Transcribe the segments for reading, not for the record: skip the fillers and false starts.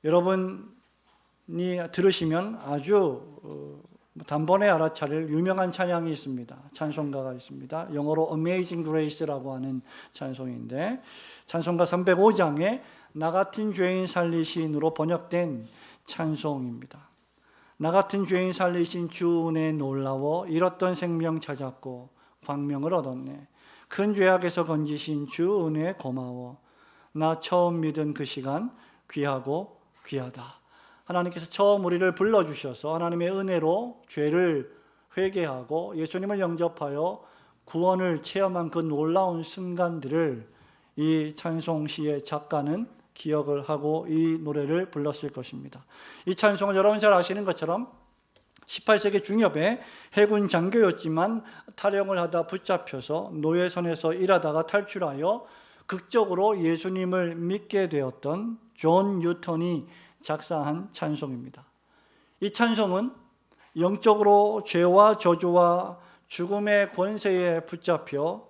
여러분이 들으시면 아주 단번에 알아차릴 유명한 찬양이 있습니다. 찬송가가 있습니다. 영어로 Amazing Grace라고 하는 찬송인데, 찬송가 305장에 나 같은 죄인 살리신으로 번역된 찬송입니다. 나 같은 죄인 살리신 주 은혜 놀라워 잃었던 생명 찾았고 광명을 얻었네. 큰 죄악에서 건지신 주 은혜 고마워. 나 처음 믿은 그 시간 귀하고 귀하다. 하나님께서 처음 우리를 불러주셔서 하나님의 은혜로 죄를 회개하고 예수님을 영접하여 구원을 체험한 그 놀라운 순간들을 이 찬송시의 작가는 기억을 하고 이 노래를 불렀을 것입니다. 이 찬송은 여러분 잘 아시는 것처럼 18세기 중엽에 해군 장교였지만 탈영을 하다 붙잡혀서 노예선에서 일하다가 탈출하여 극적으로 예수님을 믿게 되었던 존 뉴턴이 작사한 찬송입니다. 이 찬송은 영적으로 죄와 저주와 죽음의 권세에 붙잡혀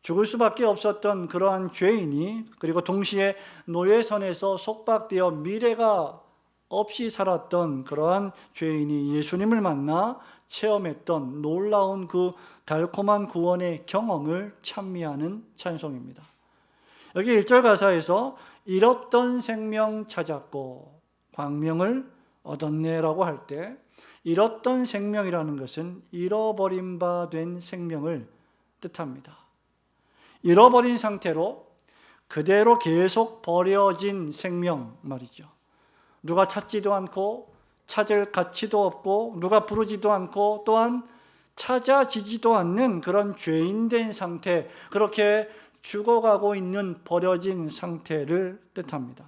죽을 수밖에 없었던 그러한 죄인이, 그리고 동시에 노예선에서 속박되어 미래가 없이 살았던 그러한 죄인이 예수님을 만나 체험했던 놀라운 그 달콤한 구원의 경험을 찬미하는 찬송입니다. 여기 1절 가사에서 잃었던 생명 찾았고 광명을 얻었네라고 할 때, 잃었던 생명이라는 것은 잃어버린 바 된 생명을 뜻합니다. 잃어버린 상태로 그대로 계속 버려진 생명 말이죠. 누가 찾지도 않고 찾을 가치도 없고 누가 부르지도 않고 또한 찾아지지도 않는 그런 죄인된 상태, 그렇게 죽어가고 있는 버려진 상태를 뜻합니다.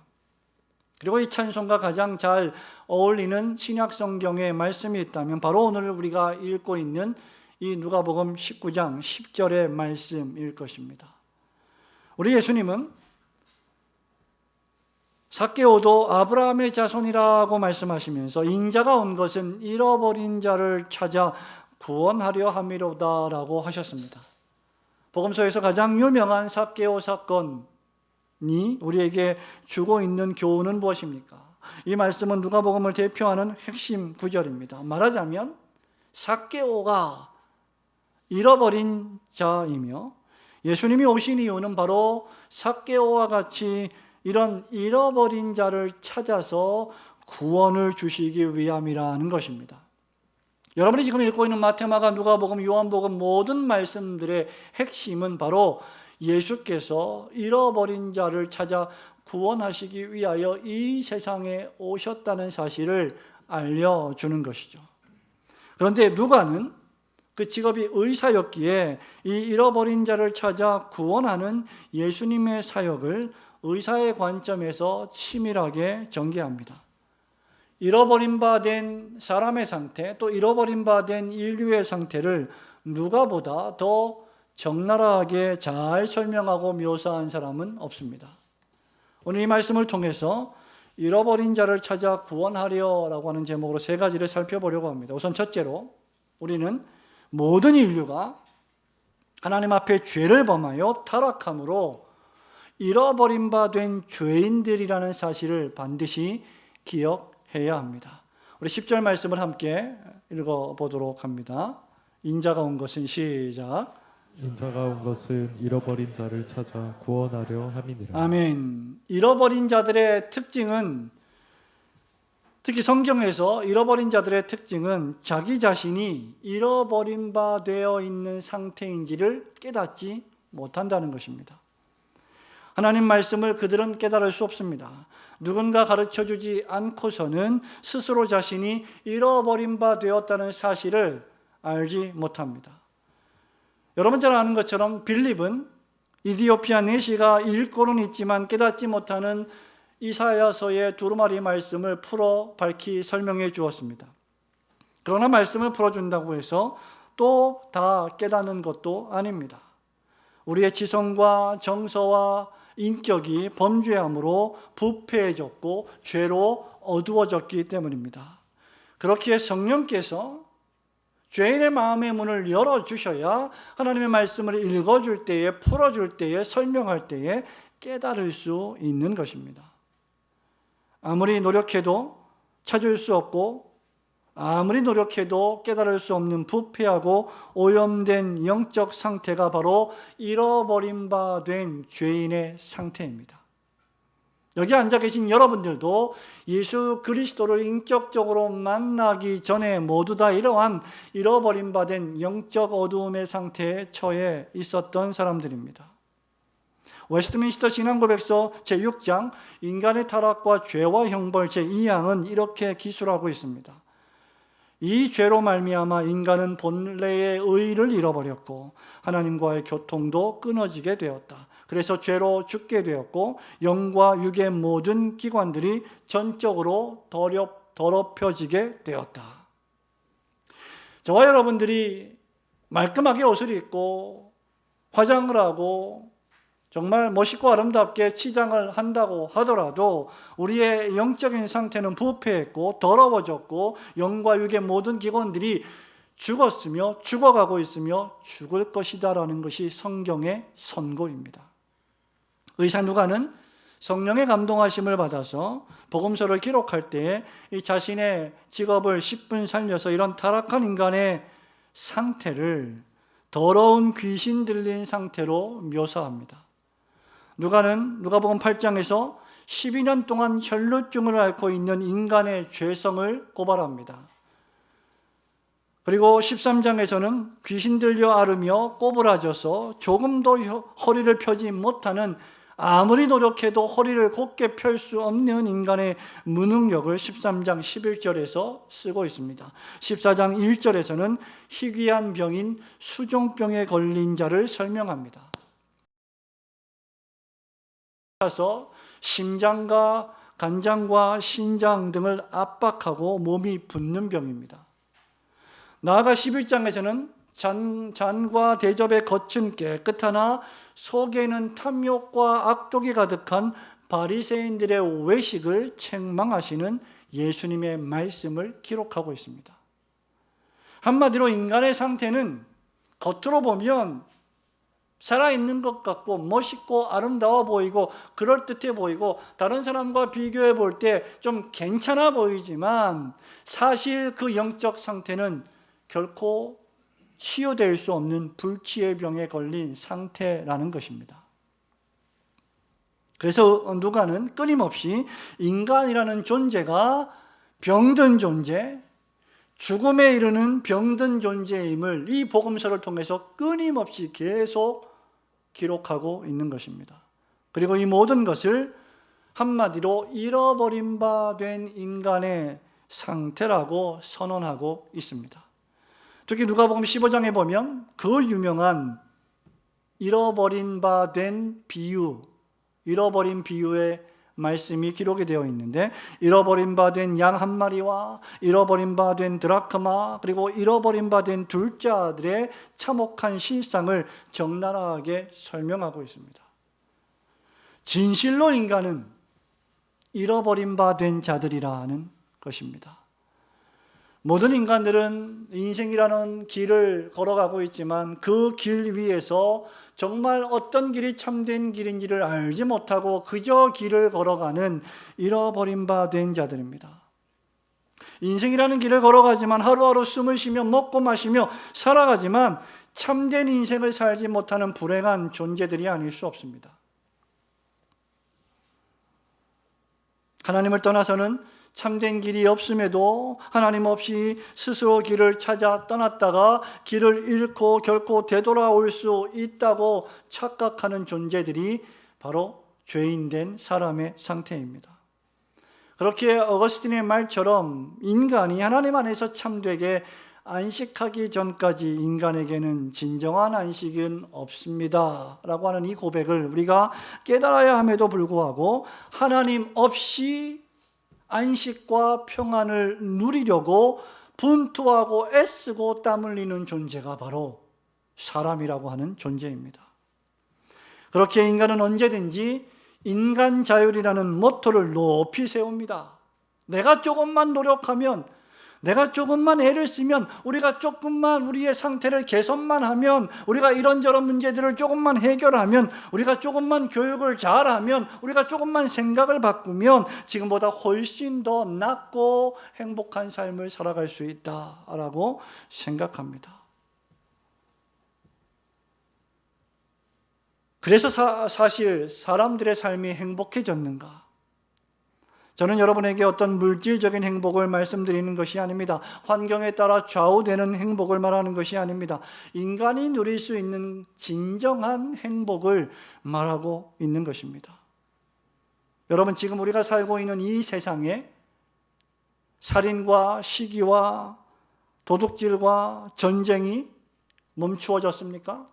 그리고 이 찬송과 가장 잘 어울리는 신약 성경의 말씀이 있다면 바로 오늘 우리가 읽고 있는 이 누가복음 19장 10절의 말씀일 것입니다. 우리 예수님은 삭개오도 아브라함의 자손이라고 말씀하시면서 인자가 온 것은 잃어버린 자를 찾아 구원하려 함이로다라고 하셨습니다. 복음서에서 가장 유명한 삭개오 사건이 우리에게 주고 있는 교훈은 무엇입니까? 이 말씀은 누가복음을 대표하는 핵심 구절입니다. 말하자면 삭개오가 잃어버린 자이며 예수님이 오신 이유는 바로 삭개오와 같이 이런 잃어버린 자를 찾아서 구원을 주시기 위함이라는 것입니다. 여러분이 지금 읽고 있는 마태, 마가, 누가복음, 요한복음 모든 말씀들의 핵심은 바로 예수께서 잃어버린 자를 찾아 구원하시기 위하여 이 세상에 오셨다는 사실을 알려주는 것이죠. 그런데 누가는 그 직업이 의사였기에 이 잃어버린 자를 찾아 구원하는 예수님의 사역을 의사의 관점에서 치밀하게 전개합니다. 잃어버린 바 된 사람의 상태, 또 잃어버린 바 된 인류의 상태를 누가보다 더 적나라하게 잘 설명하고 묘사한 사람은 없습니다. 오늘 이 말씀을 통해서 잃어버린 자를 찾아 구원하려라고 하는 제목으로 세 가지를 살펴보려고 합니다. 우선 첫째로 우리는 모든 인류가 하나님 앞에 죄를 범하여 타락함으로 잃어버린 바 된 죄인들이라는 사실을 반드시 기억해야 합니다. 우리 10절 말씀을 함께 읽어보도록 합니다. 인자가 온 것은 시작. 인자가 온 것은 잃어버린 자를 찾아 구원하려 함이니라. 아멘. 잃어버린 자들의 특징은, 특히 성경에서 잃어버린 자들의 특징은 자기 자신이 잃어버린 바 되어 있는 상태인지를 깨닫지 못한다는 것입니다. 하나님 말씀을 그들은 깨달을 수 없습니다. 누군가 가르쳐주지 않고서는 스스로 자신이 잃어버린 바 되었다는 사실을 알지 못합니다. 여러분 잘 아는 것처럼 빌립은 이디오피아 내시가 읽고는 있지만 깨닫지 못하는 이사야서의 두루마리 말씀을 풀어 밝히 설명해 주었습니다. 그러나 말씀을 풀어준다고 해서 또 다 깨닫는 것도 아닙니다. 우리의 지성과 정서와 인격이 범죄함으로 부패해졌고 죄로 어두워졌기 때문입니다. 그렇기에 성령께서 죄인의 마음의 문을 열어주셔야 하나님의 말씀을 읽어줄 때에, 풀어줄 때에, 설명할 때에 깨달을 수 있는 것입니다. 아무리 노력해도 찾을 수 없고 아무리 노력해도 깨달을 수 없는 부패하고 오염된 영적 상태가 바로 잃어버린 바 된 죄인의 상태입니다. 여기 앉아 계신 여러분들도 예수 그리스도를 인격적으로 만나기 전에 모두 다 이러한 잃어버린 바 된 영적 어두움의 상태에 처해 있었던 사람들입니다. 웨스트민스터 신앙고백서 제6장 인간의 타락과 죄와 형벌 제2항은 이렇게 기술하고 있습니다. 이 죄로 말미암아 인간은 본래의 의를 잃어버렸고 하나님과의 교통도 끊어지게 되었다. 그래서 죄로 죽게 되었고 영과 육의 모든 기관들이 전적으로 더럽혀지게 되었다. 저와 여러분들이 말끔하게 옷을 입고 화장을 하고 정말 멋있고 아름답게 치장을 한다고 하더라도 우리의 영적인 상태는 부패했고 더러워졌고 영과 육의 모든 기관들이 죽었으며 죽어가고 있으며 죽을 것이다라는 것이 성경의 선고입니다. 의사 누가는 성령의 감동하심을 받아서 복음서를 기록할 때 이 자신의 직업을 10분 살려서 이런 타락한 인간의 상태를 더러운 귀신 들린 상태로 묘사합니다. 누가는 누가복음 8장에서 12년 동안 혈루증을 앓고 있는 인간의 죄성을 고발합니다. 그리고 13장에서는 귀신 들려 앓으며 꼬부라져서 조금도 허리를 펴지 못하는 아무리 노력해도 허리를 곧게 펼 수 없는 인간의 무능력을 13장 11절에서 쓰고 있습니다. 14장 1절에서는 희귀한 병인 수종병에 걸린 자를 설명합니다. 그래서 심장과 간장과 신장 등을 압박하고 몸이 붓는 병입니다. 나아가 11장에서는 잔과 대접의 겉은 깨끗하나 속에는 탐욕과 악독이 가득한 바리새인들의 외식을 책망하시는 예수님의 말씀을 기록하고 있습니다. 한마디로 인간의 상태는 겉으로 보면 살아있는 것 같고 멋있고 아름다워 보이고 그럴듯해 보이고 다른 사람과 비교해 볼 때 좀 괜찮아 보이지만 사실 그 영적 상태는 결코 치유될 수 없는 불치의 병에 걸린 상태라는 것입니다. 그래서 누가는 끊임없이 인간이라는 존재가 병든 존재, 죽음에 이르는 병든 존재임을 이 복음서를 통해서 끊임없이 계속 기록하고 있는 것입니다. 그리고 이 모든 것을 한마디로 잃어버린 바 된 인간의 상태라고 선언하고 있습니다. 특히 누가복음 15장에 보면 그 유명한 잃어버린 바 된 비유, 잃어버린 비유의 말씀이 기록이 되어 있는데 잃어버린 바 된 양 한 마리와 잃어버린 바 된 드라크마 그리고 잃어버린 바 된 둘째 아들의 참혹한 실상을 적나라하게 설명하고 있습니다. 진실로 인간은 잃어버린 바 된 자들이라는 것입니다. 모든 인간들은 인생이라는 길을 걸어가고 있지만 그 길 위에서 정말 어떤 길이 참된 길인지를 알지 못하고 그저 길을 걸어가는 잃어버린 바 된 자들입니다. 인생이라는 길을 걸어가지만 하루하루 숨을 쉬며 먹고 마시며 살아가지만 참된 인생을 살지 못하는 불행한 존재들이 아닐 수 없습니다. 하나님을 떠나서는 참된 길이 없음에도 하나님 없이 스스로 길을 찾아 떠났다가 길을 잃고 결코 되돌아올 수 있다고 착각하는 존재들이 바로 죄인된 사람의 상태입니다. 그렇게 어거스틴의 말처럼 인간이 하나님 안에서 참되게 안식하기 전까지 인간에게는 진정한 안식은 없습니다 라고 하는 이 고백을 우리가 깨달아야 함에도 불구하고 하나님 없이 안식과 평안을 누리려고 분투하고 애쓰고 땀 흘리는 존재가 바로 사람이라고 하는 존재입니다. 그렇게 인간은 언제든지 인간 자율이라는 모토를 높이 세웁니다. 내가 조금만 노력하면 내가 조금만 애를 쓰면, 우리가 조금만 우리의 상태를 개선만 하면, 우리가 이런저런 문제들을 조금만 해결하면, 우리가 조금만 교육을 잘하면, 우리가 조금만 생각을 바꾸면 지금보다 훨씬 더 낫고 행복한 삶을 살아갈 수 있다라고 생각합니다. 그래서 사실 사람들의 삶이 행복해졌는가? 저는 여러분에게 어떤 물질적인 행복을 말씀드리는 것이 아닙니다. 환경에 따라 좌우되는 행복을 말하는 것이 아닙니다. 인간이 누릴 수 있는 진정한 행복을 말하고 있는 것입니다. 여러분, 지금 우리가 살고 있는 이 세상에 살인과 시기와 도둑질과 전쟁이 멈추어졌습니까?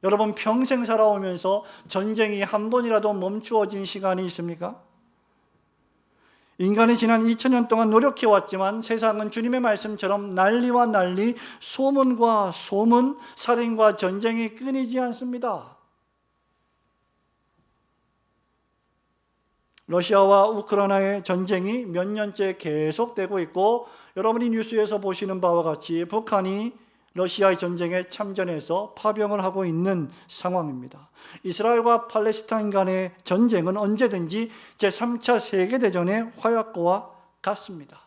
여러분, 평생 살아오면서 전쟁이 한 번이라도 멈추어진 시간이 있습니까? 인간이 지난 2000년 동안 노력해왔지만 세상은 주님의 말씀처럼 난리와 난리, 소문과 소문, 살인과 전쟁이 끊이지 않습니다. 러시아와 우크라이나의 전쟁이 몇 년째 계속되고 있고, 여러분이 뉴스에서 보시는 바와 같이 북한이 러시아의 전쟁에 참전해서 파병을 하고 있는 상황입니다. 이스라엘과 팔레스타인 간의 전쟁은 언제든지 제3차 세계대전의 화약고와 같습니다.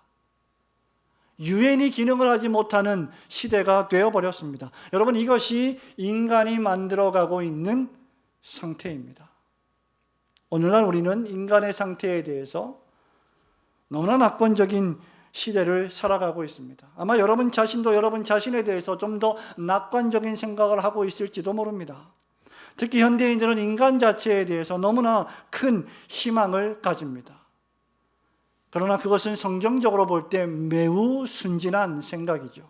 유엔이 기능을 하지 못하는 시대가 되어버렸습니다. 여러분, 이것이 인간이 만들어가고 있는 상태입니다. 오늘날 우리는 인간의 상태에 대해서 너무나 낙관적인 시대를 살아가고 있습니다. 아마 여러분 자신도 여러분 자신에 대해서 좀 더 낙관적인 생각을 하고 있을지도 모릅니다. 특히 현대인들은 인간 자체에 대해서 너무나 큰 희망을 가집니다. 그러나 그것은 성경적으로 볼 때 매우 순진한 생각이죠.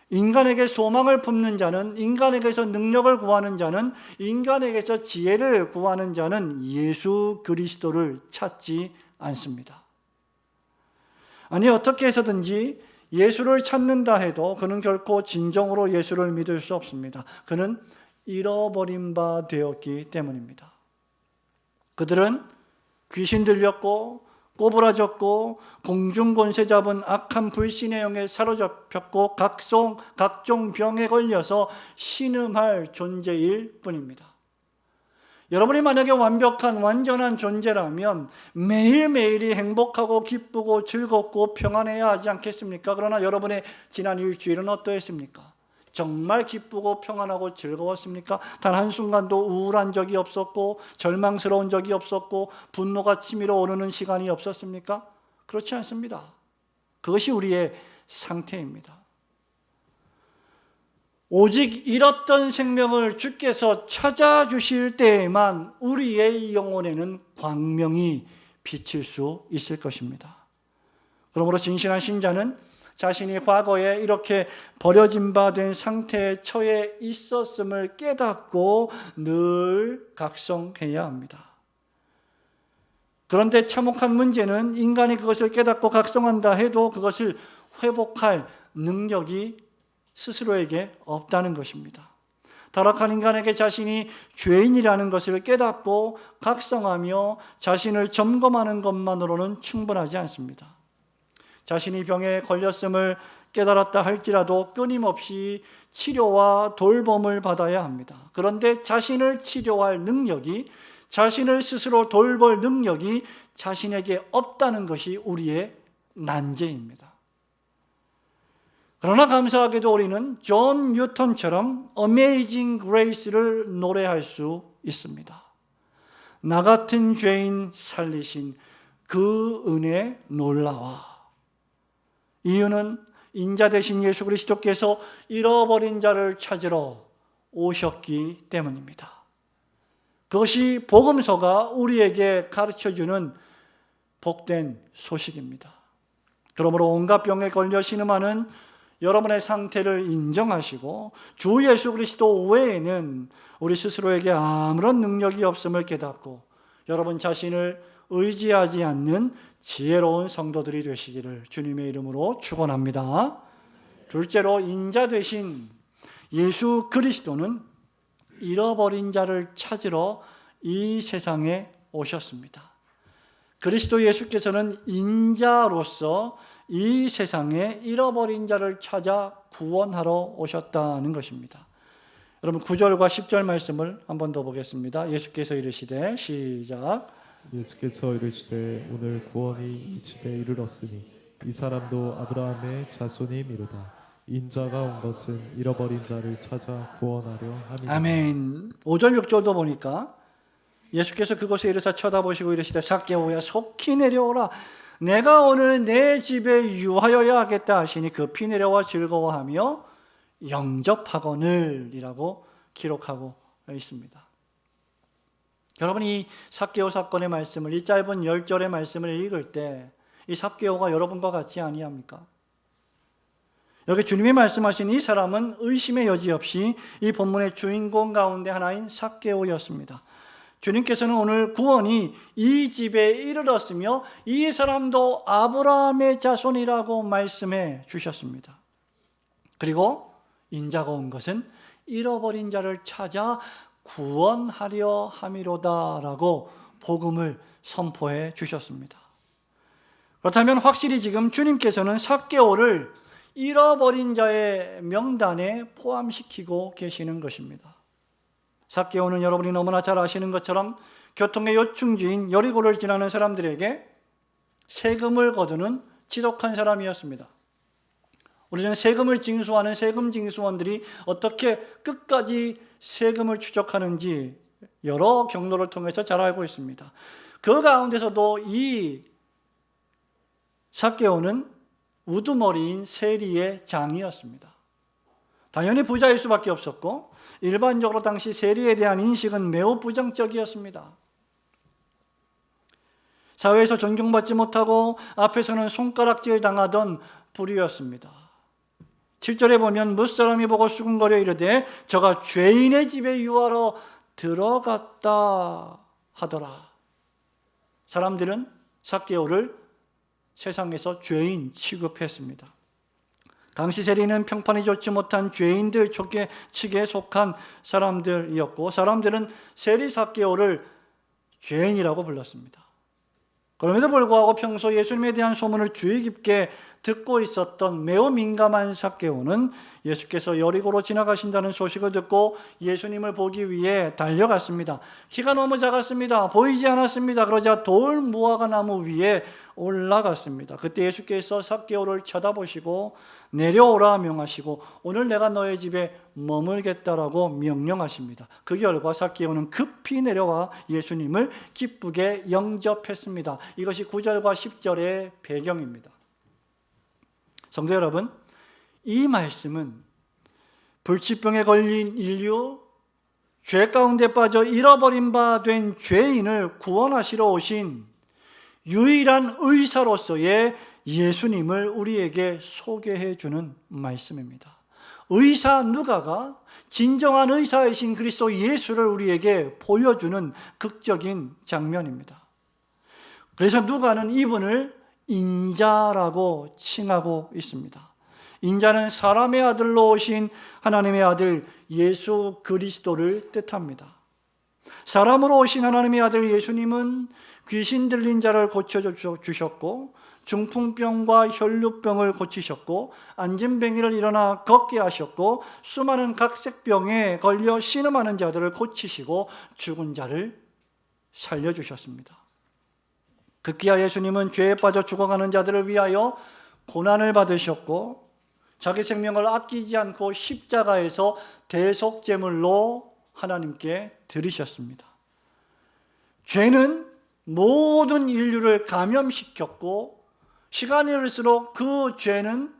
인간에게 소망을 품는 자는, 인간에게서 능력을 구하는 자는, 인간에게서 지혜를 구하는 자는 예수 그리스도를 찾지 않습니다. 아니, 어떻게 해서든지 예수를 찾는다 해도 그는 결코 진정으로 예수를 믿을 수 없습니다. 그는 잃어버린 바 되었기 때문입니다. 그들은 귀신 들렸고 꼬부라졌고 공중권세 잡은 악한 불신의 영에 사로잡혔고 각종 병에 걸려서 신음할 존재일 뿐입니다. 여러분이 만약에 완벽한 완전한 존재라면 매일매일이 행복하고 기쁘고 즐겁고 평안해야 하지 않겠습니까? 그러나 여러분의 지난 일주일은 어떠했습니까? 정말 기쁘고 평안하고 즐거웠습니까? 단 한순간도 우울한 적이 없었고 절망스러운 적이 없었고 분노가 치밀어 오르는 시간이 없었습니까? 그렇지 않습니다. 그것이 우리의 상태입니다. 오직 잃었던 생명을 주께서 찾아주실 때에만 우리의 영혼에는 광명이 비칠 수 있을 것입니다. 그러므로 진실한 신자는 자신이 과거에 이렇게 버려진 바 된 상태에 처해 있었음을 깨닫고 늘 각성해야 합니다. 그런데 참혹한 문제는 인간이 그것을 깨닫고 각성한다 해도 그것을 회복할 능력이 스스로에게 없다는 것입니다. 타락한 인간에게 자신이 죄인이라는 것을 깨닫고 각성하며 자신을 점검하는 것만으로는 충분하지 않습니다. 자신이 병에 걸렸음을 깨달았다 할지라도 끊임없이 치료와 돌봄을 받아야 합니다. 그런데 자신을 치료할 능력이, 자신을 스스로 돌볼 능력이 자신에게 없다는 것이 우리의 난제입니다. 그러나 감사하게도 우리는 존 뉴턴처럼 Amazing Grace를 노래할 수 있습니다. 나 같은 죄인 살리신 그 은혜 놀라워. 이유는 인자 되신 예수 그리스도께서 잃어버린 자를 찾으러 오셨기 때문입니다. 그것이 복음서가 우리에게 가르쳐주는 복된 소식입니다. 그러므로 온갖 병에 걸려 신음하는 여러분의 상태를 인정하시고 주 예수 그리스도 외에는 우리 스스로에게 아무런 능력이 없음을 깨닫고 여러분 자신을 의지하지 않는 지혜로운 성도들이 되시기를 주님의 이름으로 축원합니다. 둘째로, 인자 되신 예수 그리스도는 잃어버린 자를 찾으러 이 세상에 오셨습니다. 그리스도 예수께서는 인자로서 이 세상에 잃어버린 자를 찾아 구원하러 오셨다는 것입니다. 여러분 9절과 10절 말씀을 한 번 더 보겠습니다. 예수께서 이르시되 시작. 예수께서 이르시되 오늘 구원이 이 집에 이르렀으니 이 사람도 아브라함의 자손이미로다. 인자가 온 것은 잃어버린 자를 찾아 구원하려 함이라. 아멘. 5절 6절도 보니까 예수께서 그곳에 이르사 쳐다보시고 이르시되 삭개오야 속히 내려오라. 내가 오늘 내 집에 유하여야 하겠다 하시니 급히 내려와 즐거워하며 영접하거늘이라고 기록하고 있습니다. 여러분 이 삭개오 사건의 말씀을 이 짧은 10절의 말씀을 읽을 때 이 삭개오가 여러분과 같지 아니합니까? 여기 주님이 말씀하신 이 사람은 의심의 여지 없이 이 본문의 주인공 가운데 하나인 삭개오였습니다. 주님께서는 오늘 구원이 이 집에 이르렀으며 이 사람도 아브라함의 자손이라고 말씀해 주셨습니다. 그리고 인자가 온 것은 잃어버린 자를 찾아 구원하려 함이로다라고 복음을 선포해 주셨습니다. 그렇다면 확실히 지금 주님께서는 삭개오를 잃어버린 자의 명단에 포함시키고 계시는 것입니다. 삭개오는 여러분이 너무나 잘 아시는 것처럼 교통의 요충지인 여리고를 지나는 사람들에게 세금을 거두는 지독한 사람이었습니다. 우리는 세금을 징수하는 세금 징수원들이 어떻게 끝까지 세금을 추적하는지 여러 경로를 통해서 잘 알고 있습니다. 그 가운데서도 이 삭개오는 우두머리인 세리의 장이었습니다. 당연히 부자일 수밖에 없었고 일반적으로 당시 세리에 대한 인식은 매우 부정적이었습니다. 사회에서 존경받지 못하고 앞에서는 손가락질 당하던 부류였습니다. 7절에 보면 무사람이 보고 수군거려 이르되 저가 죄인의 집에 유하러 들어갔다 하더라. 사람들은 삭개오를 세상에서 죄인 취급했습니다. 당시 세리는 평판이 좋지 못한 죄인들 측에 속한 사람들이었고 사람들은 세리 삭개오를 죄인이라고 불렀습니다. 그럼에도 불구하고 평소 예수님에 대한 소문을 주의 깊게 듣고 있었던 매우 민감한 삭개오는 예수께서 여리고로 지나가신다는 소식을 듣고 예수님을 보기 위해 달려갔습니다. 키가 너무 작았습니다. 보이지 않았습니다. 그러자 돌 무화과 나무 위에 올라갔습니다. 그때 예수께서 삭개오를 쳐다보시고 내려오라 명하시고 오늘 내가 너의 집에 머물겠다라고 명령하십니다. 그 결과 삭개오는 급히 내려와 예수님을 기쁘게 영접했습니다. 이것이 9절과 10절의 배경입니다. 성도 여러분, 이 말씀은 불치병에 걸린 인류, 죄 가운데 빠져 잃어버린 바 된 죄인을 구원하시러 오신 유일한 의사로서의 예수님을 우리에게 소개해 주는 말씀입니다. 의사 누가가 진정한 의사이신 그리스도 예수를 우리에게 보여주는 극적인 장면입니다. 그래서 누가는 이분을 인자라고 칭하고 있습니다. 인자는 사람의 아들로 오신 하나님의 아들 예수 그리스도를 뜻합니다. 사람으로 오신 하나님의 아들 예수님은 귀신 들린 자를 고쳐주셨고 중풍병과 혈루병을 고치셨고 안진뱅이를 일어나 걷게 하셨고 수많은 각색병에 걸려 신음하는 자들을 고치시고 죽은 자를 살려주셨습니다. 급기야 예수님은 죄에 빠져 죽어가는 자들을 위하여 고난을 받으셨고 자기 생명을 아끼지 않고 십자가에서 대속제물로 하나님께 드리셨습니다. 죄는 모든 인류를 감염시켰고 시간이 흐를수록 그 죄는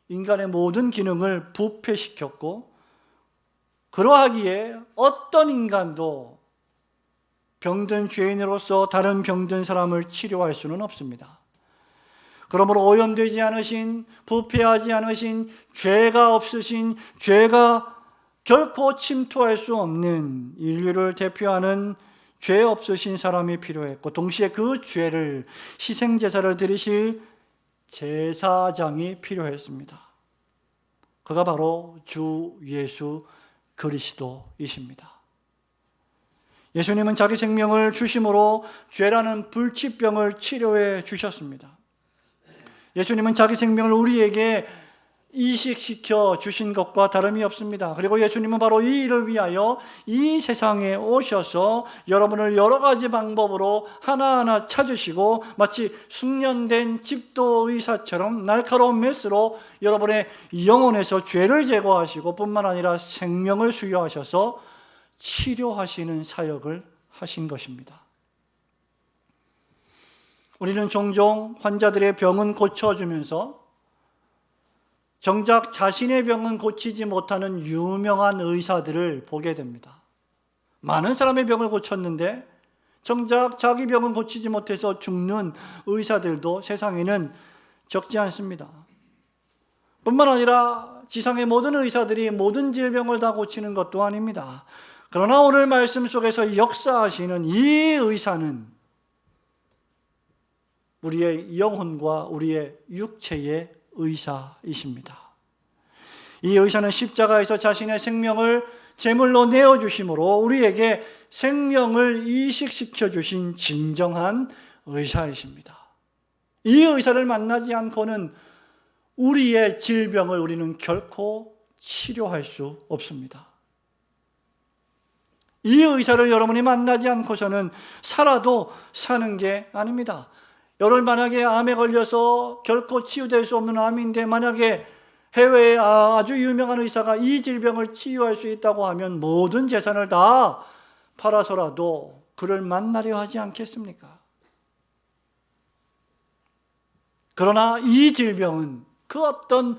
인간의 모든 기능을 부패시켰고 그러하기에 어떤 인간도 병든 죄인으로서 다른 병든 사람을 치료할 수는 없습니다. 그러므로 오염되지 않으신, 부패하지 않으신, 죄가 없으신, 죄가 결코 침투할 수 없는 인류를 대표하는 죄 없으신 사람이 필요했고 동시에 그 죄를 희생제사를 드리실 제사장이 필요했습니다. 그가 바로 주 예수 그리스도이십니다. 예수님은 자기 생명을 주심으로 죄라는 불치병을 치료해 주셨습니다. 예수님은 자기 생명을 우리에게 이식시켜 주신 것과 다름이 없습니다. 그리고 예수님은 바로 이 일을 위하여 이 세상에 오셔서 여러분을 여러 가지 방법으로 하나하나 찾으시고 마치 숙련된 집도의사처럼 날카로운 메스로 여러분의 영혼에서 죄를 제거하시고 뿐만 아니라 생명을 수여하셔서 치료하시는 사역을 하신 것입니다. 우리는 종종 환자들의 병은 고쳐주면서 정작 자신의 병은 고치지 못하는 유명한 의사들을 보게 됩니다. 많은 사람의 병을 고쳤는데 정작 자기 병은 고치지 못해서 죽는 의사들도 세상에는 적지 않습니다. 뿐만 아니라 지상의 모든 의사들이 모든 질병을 다 고치는 것도 아닙니다. 그러나 오늘 말씀 속에서 역사하시는 이 의사는 우리의 영혼과 우리의 육체의 의사이십니다. 이 의사는 십자가에서 자신의 생명을 제물로 내어주심으로 우리에게 생명을 이식시켜 주신 진정한 의사이십니다. 이 의사를 만나지 않고는 우리의 질병을 우리는 결코 치료할 수 없습니다. 이 의사를 여러분이 만나지 않고서는 살아도 사는 게 아닙니다. 여러분 만약에 암에 걸려서 결코 치유될 수 없는 암인데 만약에 해외에 아주 유명한 의사가 이 질병을 치유할 수 있다고 하면 모든 재산을 다 팔아서라도 그를 만나려 하지 않겠습니까? 그러나 이 질병은 그 어떤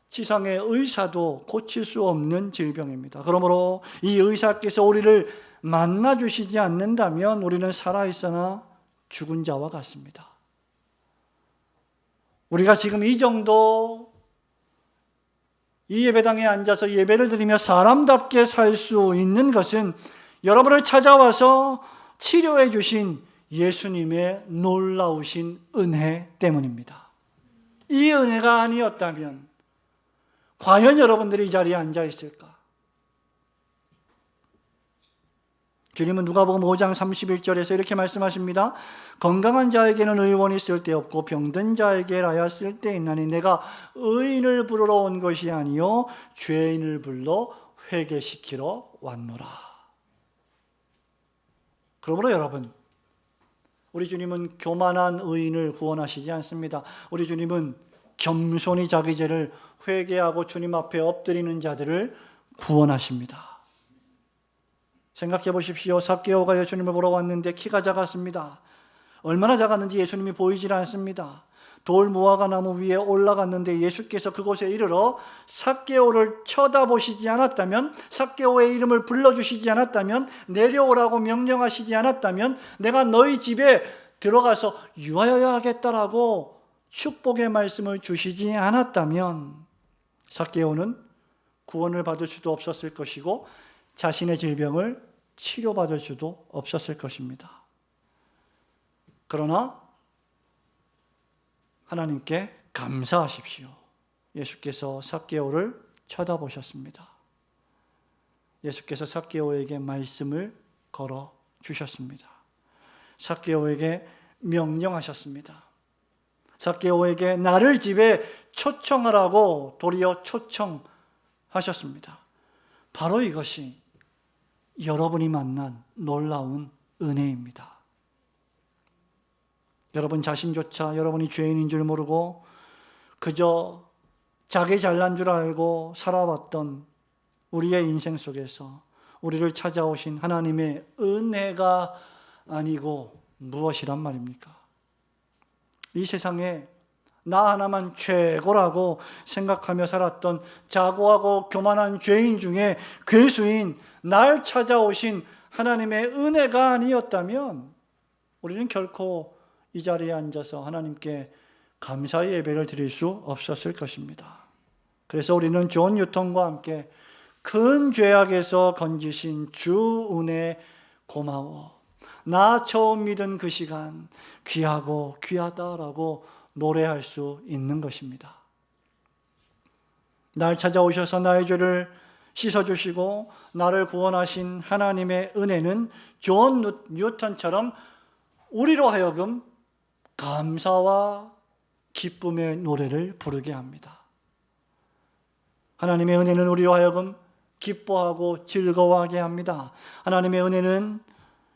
지상의 의사도 고칠 수 없는 질병입니다. 그러므로 이 의사께서 우리를 만나주시지 않는다면 우리는 살아있으나 죽은 자와 같습니다. 우리가 지금 이 정도 이 예배당에 앉아서 예배를 드리며 사람답게 살 수 있는 것은 여러분을 찾아와서 치료해 주신 예수님의 놀라우신 은혜 때문입니다. 이 은혜가 아니었다면 과연 여러분들이 이 자리에 앉아 있을까? 주님은 누가복음 5장 31절에서 이렇게 말씀하십니다. 건강한 자에게는 의원이 쓸데없고 병든 자에게라야 쓸데있나니 내가 의인을 부르러 온 것이 아니요 죄인을 불러 회개시키러 왔노라. 그러므로 여러분, 우리 주님은 교만한 의인을 구원하시지 않습니다. 우리 주님은 겸손히 자기 죄를 회개하고 주님 앞에 엎드리는 자들을 구원하십니다. 생각해 보십시오. 삭개오가 예수님을 보러 왔는데 키가 작았습니다. 얼마나 작았는지 예수님이 보이질 않습니다. 돌 무화과 나무 위에 올라갔는데 예수께서 그곳에 이르러 삭개오를 쳐다보시지 않았다면, 삭개오의 이름을 불러주시지 않았다면, 내려오라고 명령하시지 않았다면 내가 너희 집에 들어가서 유하여야 하겠다라고 축복의 말씀을 주시지 않았다면 삭개오는 구원을 받을 수도 없었을 것이고 자신의 질병을 치료받을 수도 없었을 것입니다. 그러나 하나님께 감사하십시오. 예수께서 삭개오를 쳐다보셨습니다. 예수께서 삭개오에게 말씀을 걸어 주셨습니다. 삭개오에게 명령하셨습니다. 삭개오에게 나를 집에 초청하라고 도리어 초청하셨습니다. 바로 이것이 여러분이 만난 놀라운 은혜입니다. 여러분 자신조차 여러분이 죄인인 줄 모르고 그저 자기 잘난 줄 알고 살아왔던 우리의 인생 속에서 우리를 찾아오신 하나님의 은혜가 아니고 무엇이란 말입니까? 이 세상에 나 하나만 최고라고 생각하며 살았던 자고하고 교만한 죄인 중에 괴수인 날 찾아오신 하나님의 은혜가 아니었다면 우리는 결코 이 자리에 앉아서 하나님께 감사의 예배를 드릴 수 없었을 것입니다. 그래서 우리는 존 뉴턴과 함께 큰 죄악에서 건지신 주 은혜 고마워, 나 처음 믿은 그 시간 귀하고 귀하다라고 노래할 수 있는 것입니다. 날 찾아오셔서 나의 죄를 씻어주시고 나를 구원하신 하나님의 은혜는 존 뉴턴처럼 우리로 하여금 감사와 기쁨의 노래를 부르게 합니다. 하나님의 은혜는 우리로 하여금 기뻐하고 즐거워하게 합니다. 하나님의 은혜는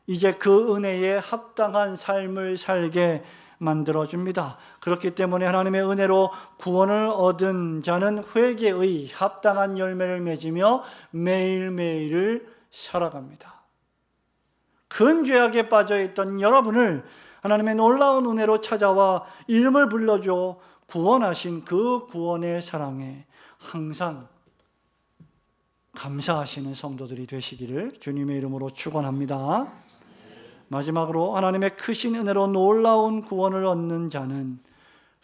이제 그 은혜에 합당한 삶을 살게 만들어줍니다. 그렇기 때문에 하나님의 은혜로 구원을 얻은 자는 회개의 합당한 열매를 맺으며 매일매일을 살아갑니다. 큰 죄악에 빠져있던 여러분을 하나님의 놀라운 은혜로 찾아와 이름을 불러줘 구원하신 그 구원의 사랑에 항상 감사하시는 성도들이 되시기를 주님의 이름으로 축원합니다. 마지막으로 하나님의 크신 은혜로 놀라운 구원을 얻는 자는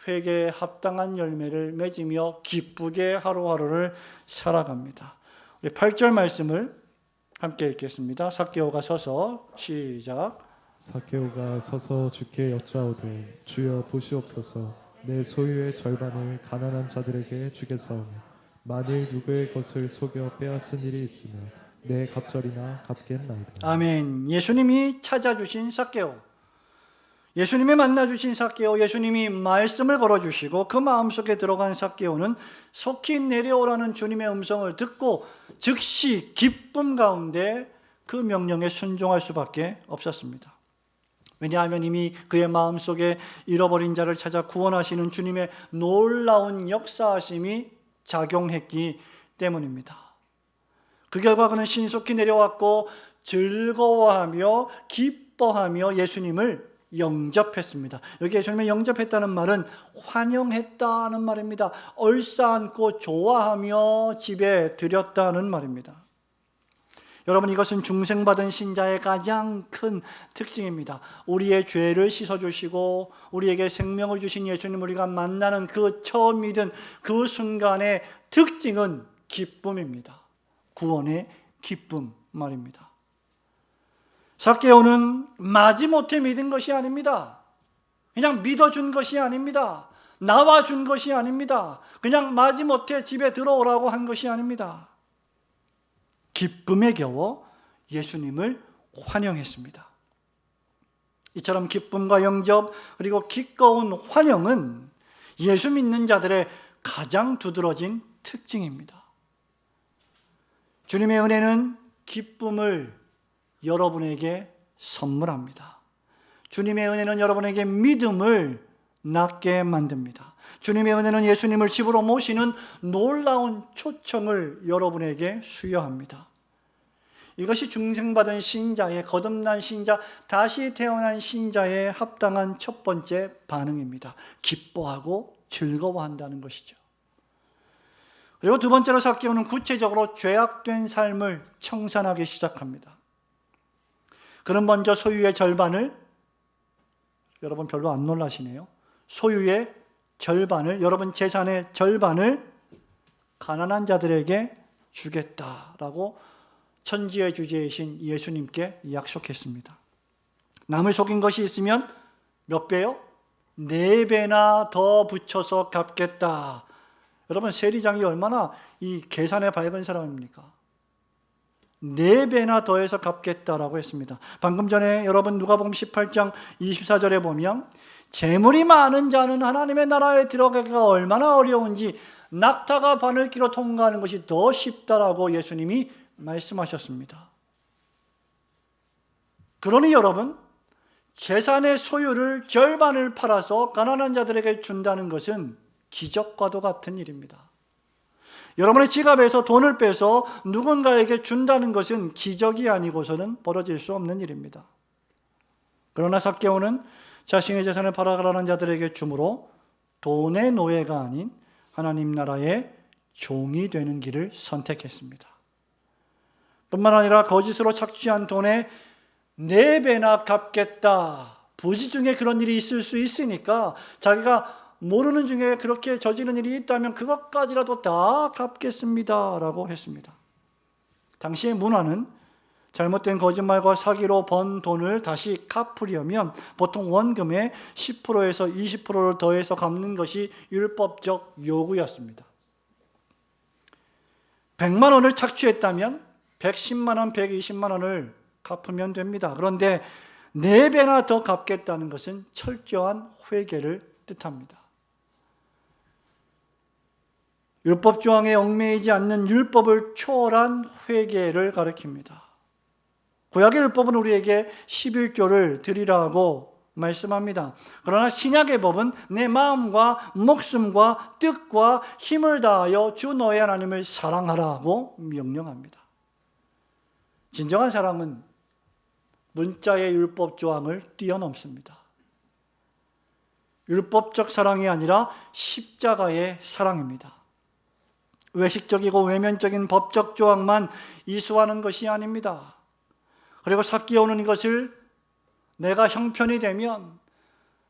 회개에 합당한 열매를 맺으며 기쁘게 하루하루를 살아갑니다. 우리 8절 말씀을 함께 읽겠습니다. 삭개오가 서서 시작. 삭개오가 서서 주께 여짜오되 주여 보시옵소서 내 소유의 절반을 가난한 자들에게 주겠사오며 만일 누구의 것을 속여 빼앗은 일이 있으면 내 갑절이나 갚겠나이다. 아멘. 예수님이 찾아주신 삭개오, 예수님이 만나주신 삭개오, 예수님이 말씀을 걸어주시고 그 마음속에 들어간 삭개오는 속히 내려오라는 주님의 음성을 듣고 즉시 기쁨 가운데 그 명령에 순종할 수밖에 없었습니다. 왜냐하면 이미 그의 마음속에 잃어버린 자를 찾아 구원하시는 주님의 놀라운 역사하심이 작용했기 때문입니다. 그 결과 그는 신속히 내려왔고 즐거워하며 기뻐하며 예수님을 영접했습니다. 여기 예수님을 영접했다는 말은 환영했다는 말입니다. 얼싸안고 좋아하며 집에 들였다는 말입니다. 여러분, 이것은 중생받은 신자의 가장 큰 특징입니다. 우리의 죄를 씻어주시고 우리에게 생명을 주신 예수님 우리가 만나는 그 처음 믿은 그 순간의 특징은 기쁨입니다. 구원의 기쁨 말입니다. 삭개오는 마지못해 믿은 것이 아닙니다. 그냥 믿어준 것이 아닙니다. 나와준 것이 아닙니다. 그냥 마지못해 집에 들어오라고 한 것이 아닙니다. 기쁨에 겨워 예수님을 환영했습니다. 이처럼 기쁨과 영접 그리고 기꺼운 환영은 예수 믿는 자들의 가장 두드러진 특징입니다. 주님의 은혜는 기쁨을 여러분에게 선물합니다. 주님의 은혜는 여러분에게 믿음을 낳게 만듭니다. 주님의 은혜는 예수님을 집으로 모시는 놀라운 초청을 여러분에게 수여합니다. 이것이 중생받은 신자의, 거듭난 신자, 다시 태어난 신자의 합당한 첫 번째 반응입니다. 기뻐하고 즐거워한다는 것이죠. 그리고 두 번째로 삭개오는 구체적으로 죄악된 삶을 청산하기 시작합니다. 그는 먼저 소유의 절반을, 여러분 별로 안 놀라시네요. 소유의 절반을, 여러분 재산의 절반을 가난한 자들에게 주겠다라고 천지의 주제이신 예수님께 약속했습니다. 남을 속인 것이 있으면 몇 배요? 4배나 더 붙여서 갚겠다. 여러분 세리장이 얼마나 이 계산에 밝은 사람입니까? 4배나 더해서 갚겠다라고 했습니다. 방금 전에 여러분 누가복음 18장 24절에 보면 재물이 많은 자는 하나님의 나라에 들어가기가 얼마나 어려운지 낙타가 바늘길로 통과하는 것이 더 쉽다라고 예수님이 말씀하셨습니다. 그러니 여러분, 재산의 소유를 절반을 팔아서 가난한 자들에게 준다는 것은 기적과도 같은 일입니다. 여러분의 지갑에서 돈을 빼서 누군가에게 준다는 것은 기적이 아니고서는 벌어질 수 없는 일입니다. 그러나 삭개오는 자신의 재산을 팔아가라는 자들에게 주므로 돈의 노예가 아닌 하나님 나라의 종이 되는 길을 선택했습니다. 뿐만 아니라 거짓으로 착취한 돈에 4배나 갚겠다. 부지 중에 그런 일이 있을 수 있으니까 자기가 모르는 중에 그렇게 저지른 일이 있다면 그것까지라도 다 갚겠습니다 라고 했습니다. 당시의 문화는 잘못된 거짓말과 사기로 번 돈을 다시 갚으려면 보통 원금의 10%에서 20%를 더해서 갚는 것이 율법적 요구였습니다. 100만 원을 착취했다면 110만 원, 120만 원을 갚으면 됩니다. 그런데 4배나 더 갚겠다는 것은 철저한 회개를 뜻합니다. 율법 조항에 얽매이지 않는 율법을 초월한 회개를 가리킵니다. 구약의 율법은 우리에게 11조를 드리라고 말씀합니다. 그러나 신약의 법은 내 마음과 목숨과 뜻과 힘을 다하여 주 너의 하나님을 사랑하라고 명령합니다. 진정한 사랑은 문자의 율법 조항을 뛰어넘습니다. 율법적 사랑이 아니라 십자가의 사랑입니다. 외식적이고 외면적인 법적 조항만 이수하는 것이 아닙니다. 그리고 삭기오는 이것을 내가 형편이 되면,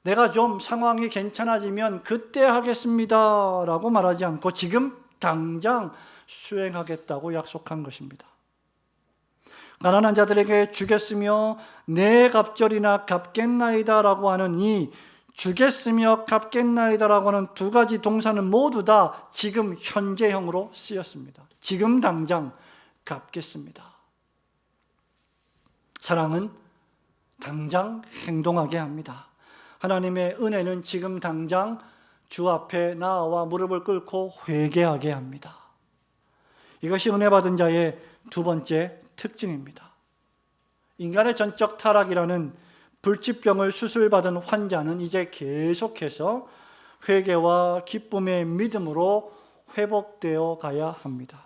내가 좀 상황이 괜찮아지면 그때 하겠습니다 라고 말하지 않고 지금 당장 수행하겠다고 약속한 것입니다. 가난한 자들에게 주겠으며 내 갑절이나 갚겠나이다 라고 하는 이 주겠으며 갚겠나이다 라고 하는 두 가지 동사는 모두 다 지금 현재형으로 쓰였습니다. 지금 당장 갚겠습니다. 사랑은 당장 행동하게 합니다. 하나님의 은혜는 지금 당장 주 앞에 나와 무릎을 꿇고 회개하게 합니다. 이것이 은혜 받은 자의 두 번째 특징입니다. 인간의 전적 타락이라는 불치병을 수술받은 환자는 이제 계속해서 회개와 기쁨의 믿음으로 회복되어 가야 합니다.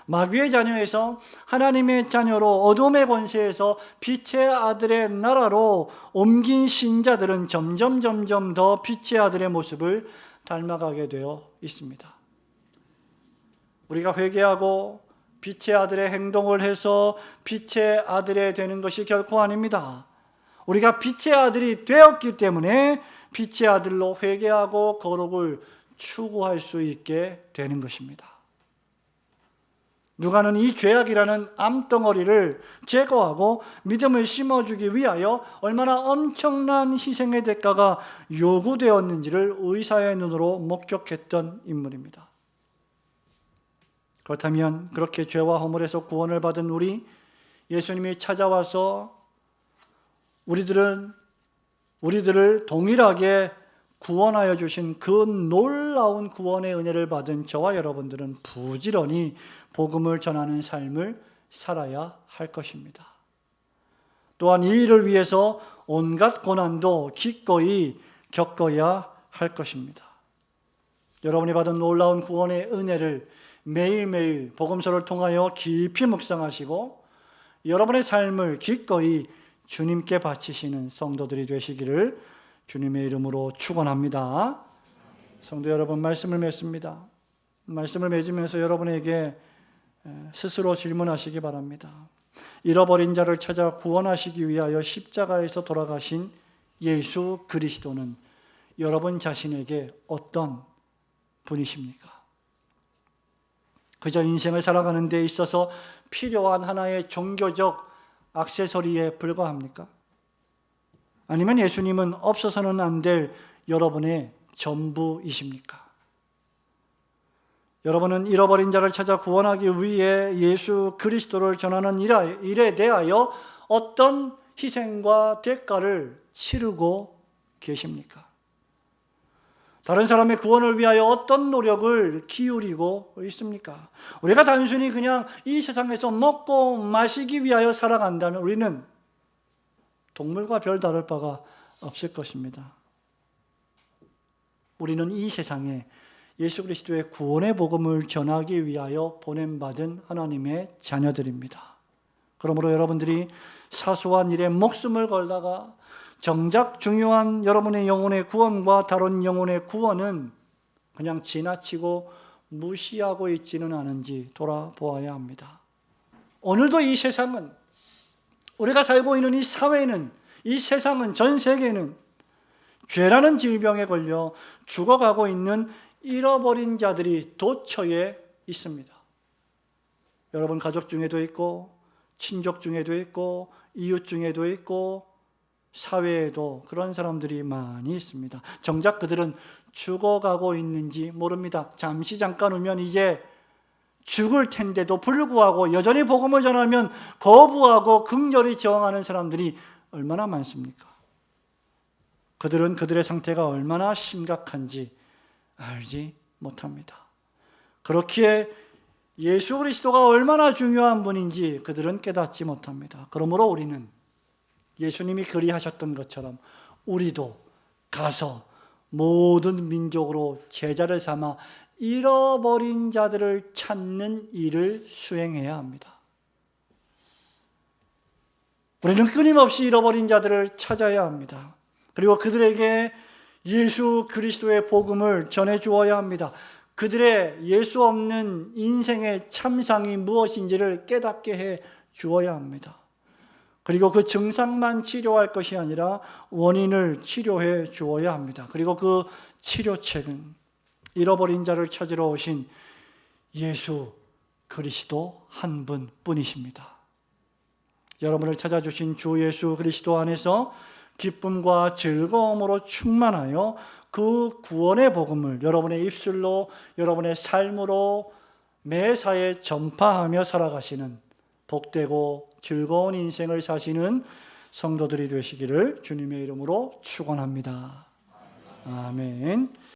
마귀의 자녀에서 하나님의 자녀로 어둠의 권세에서 빛의 아들의 나라로 옮긴 신자들은 점점 더 빛의 아들의 모습을 닮아가게 되어 있습니다. 우리가 회개하고 빛의 아들의 행동을 해서 빛의 아들이 되는 것이 결코 아닙니다. 우리가 빛의 아들이 되었기 때문에 빛의 아들로 회개하고 거룩을 추구할 수 있게 되는 것입니다. 누가는 이 죄악이라는 암덩어리를 제거하고 믿음을 심어주기 위하여 얼마나 엄청난 희생의 대가가 요구되었는지를 의사의 눈으로 목격했던 인물입니다. 그렇다면 그렇게 죄와 허물에서 구원을 받은 우리, 예수님이 찾아와서 우리들을 동일하게 구원하여 주신 그 놀라운 구원의 은혜를 받은 저와 여러분들은 부지런히 복음을 전하는 삶을 살아야 할 것입니다. 또한 이 일을 위해서 온갖 고난도 기꺼이 겪어야 할 것입니다. 여러분이 받은 놀라운 구원의 은혜를 매일매일 복음서를 통하여 깊이 묵상하시고 여러분의 삶을 기꺼이 주님께 바치시는 성도들이 되시기를 주님의 이름으로 축원합니다. 성도 여러분, 말씀을 맺습니다. 말씀을 맺으면서 여러분에게 스스로 질문하시기 바랍니다. 잃어버린 자를 찾아 구원하시기 위하여 십자가에서 돌아가신 예수 그리스도는 여러분 자신에게 어떤 분이십니까? 그저 인생을 살아가는 데 있어서 필요한 하나의 종교적 액세서리에 불과합니까? 아니면 예수님은 없어서는 안 될 여러분의 전부이십니까? 여러분은 잃어버린 자를 찾아 구원하기 위해 예수 그리스도를 전하는 일에 대하여 어떤 희생과 대가를 치르고 계십니까? 다른 사람의 구원을 위하여 어떤 노력을 기울이고 있습니까? 우리가 단순히 그냥 이 세상에서 먹고 마시기 위하여 살아간다면 우리는 동물과 별 다를 바가 없을 것입니다. 우리는 이 세상에 예수 그리스도의 구원의 복음을 전하기 위하여 보냄받은 하나님의 자녀들입니다. 그러므로 여러분들이 사소한 일에 목숨을 걸다가 정작 중요한 여러분의 영혼의 구원과 다른 영혼의 구원은 그냥 지나치고 무시하고 있지는 않은지 돌아보아야 합니다. 오늘도 이 세상은, 우리가 살고 있는 이 사회는, 이 세상은, 전 세계는 죄라는 질병에 걸려 죽어가고 있는 잃어버린 자들이 도처에 있습니다. 여러분 가족 중에도 있고 친족 중에도 있고 이웃 중에도 있고 사회에도 그런 사람들이 많이 있습니다. 정작 그들은 죽어가고 있는지 모릅니다. 잠깐 후면 이제 죽을 텐데도 불구하고 여전히 복음을 전하면 거부하고 극렬히 저항하는 사람들이 얼마나 많습니까? 그들은 그들의 상태가 얼마나 심각한지 알지 못합니다. 그렇기에 예수 그리스도가 얼마나 중요한 분인지 그들은 깨닫지 못합니다. 그러므로 우리는 예수님이 그리하셨던 것처럼 우리도 가서 모든 민족으로 제자를 삼아 잃어버린 자들을 찾는 일을 수행해야 합니다. 우리는 끊임없이 잃어버린 자들을 찾아야 합니다. 그리고 그들에게 예수 그리스도의 복음을 전해 주어야 합니다. 그들의 예수 없는 인생의 참상이 무엇인지를 깨닫게 해 주어야 합니다. 그리고 그 증상만 치료할 것이 아니라 원인을 치료해 주어야 합니다. 그리고 그 치료책은 잃어버린 자를 찾으러 오신 예수 그리스도 한 분뿐이십니다. 여러분을 찾아주신 주 예수 그리스도 안에서 기쁨과 즐거움으로 충만하여 그 구원의 복음을 여러분의 입술로, 여러분의 삶으로 매사에 전파하며 살아가시는 복되고 즐거운 인생을 사시는 성도들이 되시기를 주님의 이름으로 축원합니다. 아멘.